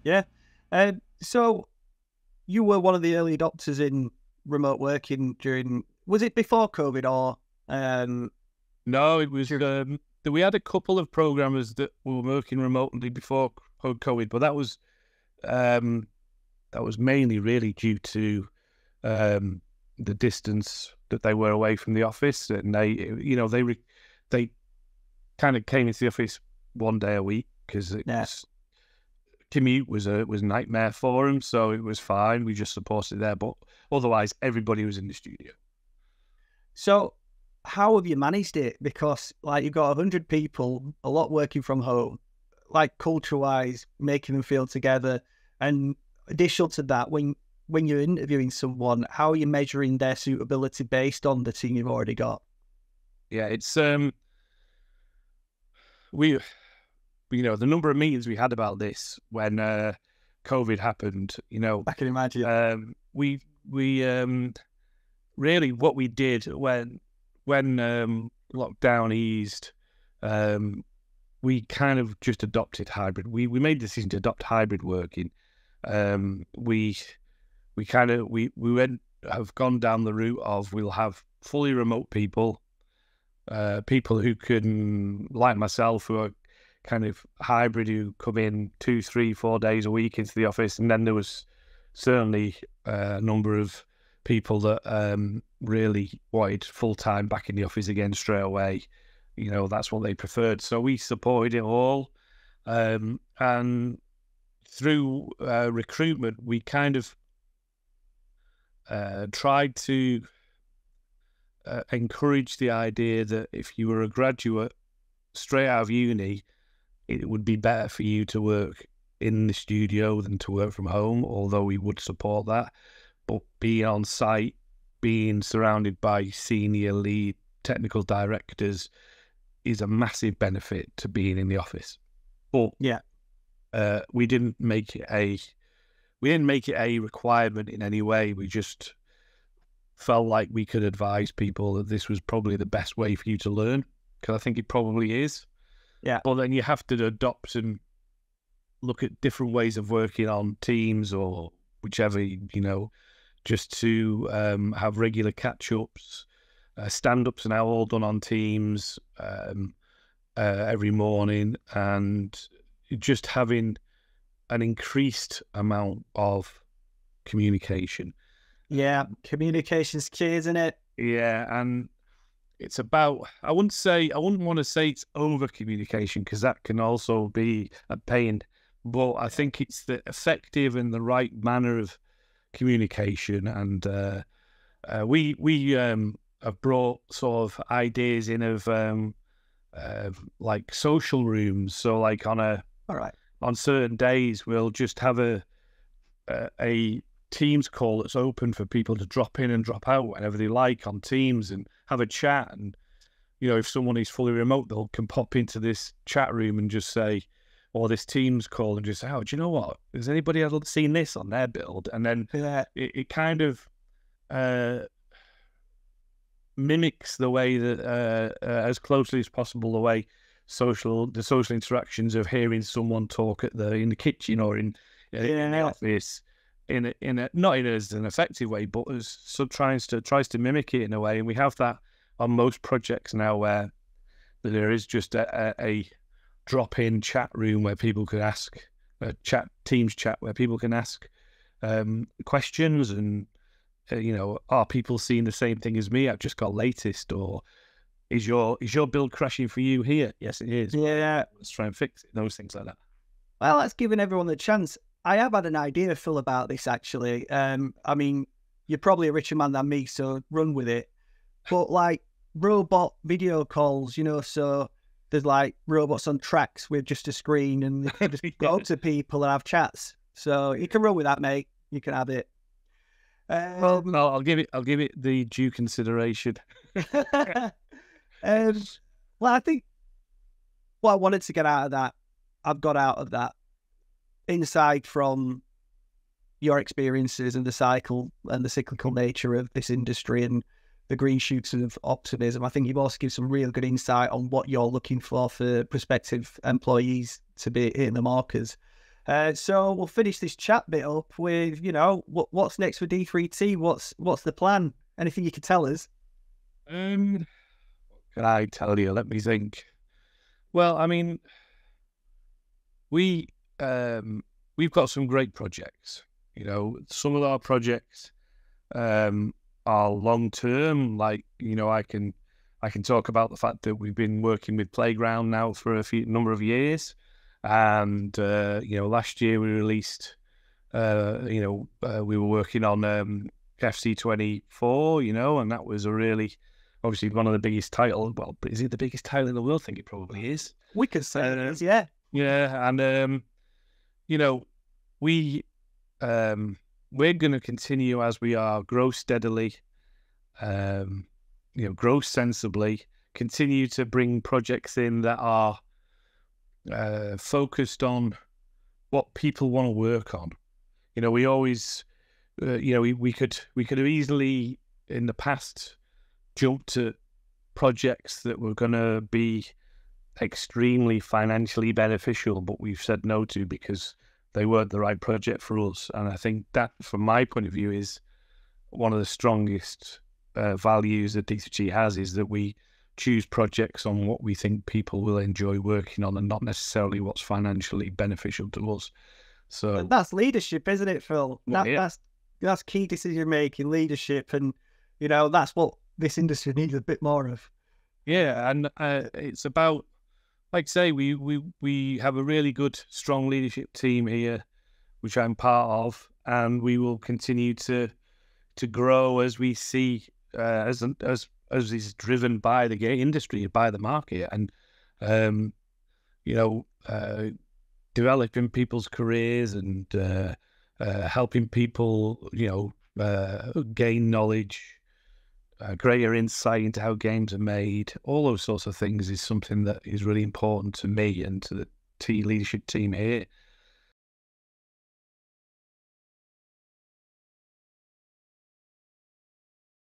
Yeah. So you were one of the early adopters in remote working during, was it before COVID or No, it was during? we had a couple of programmers that were working remotely before COVID, but um, that was mainly really due to um, the distance that they were away from the office, and they kind of came into the office one day a week because it Yeah. was commute was a nightmare for them. So it was fine. We just supported there, but otherwise everybody was in the studio. So how have you managed it? Because like you've got 100 people, a lot working from home, like culture-wise, making them feel together. And additional to that, when you're interviewing someone, how are you measuring their suitability based on the team you've already got? Yeah, it's we the number of meetings we had about this when COVID happened. I can imagine. We really what we did when lockdown eased, we kind of just adopted hybrid. We made the decision to adopt hybrid working. We have gone down the route of we'll have fully remote people, people who can, like myself, who are kind of hybrid, who come in 2, 3, 4 days a week into the office. And then there was certainly a number of people that really wanted full time back in the office again straight away. That's what they preferred. So we supported it all. And through recruitment, we kind of tried to encourage the idea that if you were a graduate straight out of uni, it would be better for you to work in the studio than to work from home, although we would support that. But being on site, being surrounded by senior lead technical directors is a massive benefit to being in the office. But Yeah. we didn't make it a requirement in any way. We just felt like we could advise people that this was probably the best way for you to learn, because I think it probably is. Yeah. But then you have to adopt and look at different ways of working on Teams or whichever, just to have regular catch-ups. Stand-ups are now all done on Teams every morning, and just having an increased amount of communication. Yeah. Communication's key, isn't it? Yeah, and it's about, I wouldn't want to say it's over communication, because that can also be a pain, but I think it's the effective and the right manner of communication. And we have brought sort of ideas in of like social rooms. So like All right. on certain days, we'll just have a Teams call that's open for people to drop in and drop out whenever they like on Teams and have a chat. And if someone is fully remote, they can pop into this chat room and just say, or this Teams call, and just say, "Oh, do you know what? Has anybody ever seen this on their build?" And then Yeah. it kind of mimics the way that as closely as possible the way the social interactions of hearing someone talk in the kitchen or in the office, in a not in as an effective way, but as tries to mimic it in a way. And we have that on most projects now, where there is just a drop-in chat room where people can ask Teams chat where people can ask questions, and are people seeing the same thing as me? I've just got latest. Or is your build crashing for you here? Yes, it is. Yeah. Let's try and fix it. Those things like that. Well, that's giving everyone the chance. I have had an idea, Phil, about this actually. I mean, you're probably a richer man than me, so run with it. But like robot video calls, so there's like robots on tracks with just a screen, and they can just go to people and have chats. So you can run with that, mate. You can have it. Well, no, I'll give it the due consideration. Well, I think what I wanted to get out of that, I've got out of that insight from your experiences and the cycle and the cyclical nature of this industry and the green shoots of optimism. I think you've also given some real good insight on what you're looking for prospective employees to be hitting the markers. So we'll finish this chat bit up with, you know, what's next for D3T? What's the plan? Anything you can tell us? What can I tell you? Let me think. Well, I mean, we we've got some great projects. You know, some of our projects are long term. Like, you know, I can talk about the fact that we've been working with Playground now for a number of years, and you know, last year we released. We were working on FC24, you know, and that was a really, obviously one of the biggest titles. Well, is it the biggest title in the world? I think it probably is. We could say it is, yeah. Yeah, and you know, we're going to continue as we are, grow steadily, you know, grow sensibly, continue to bring projects in that are focused on what people want to work on. You know, we always, you know, we could have easily in the past jumped to projects that were going to be extremely financially beneficial, but we've said no to because they weren't the right project for us. And I think that, from my point of view, is one of the strongest values that d3t has, is that we choose projects on what we think people will enjoy working on and not necessarily what's financially beneficial to us. So and that's leadership, isn't it, Phil? Well, yeah. That's key decision making, leadership, and you know, that's what this industry needs a bit more of. Yeah, and it's about, like I say, we have a really good, strong leadership team here, which I'm part of, and we will continue to grow as we see as is driven by the game industry, by the market, and you know, developing people's careers and helping people, you know, gain knowledge, greater insight into how games are made. All those sorts of things is something that is really important to me and to the leadership team here.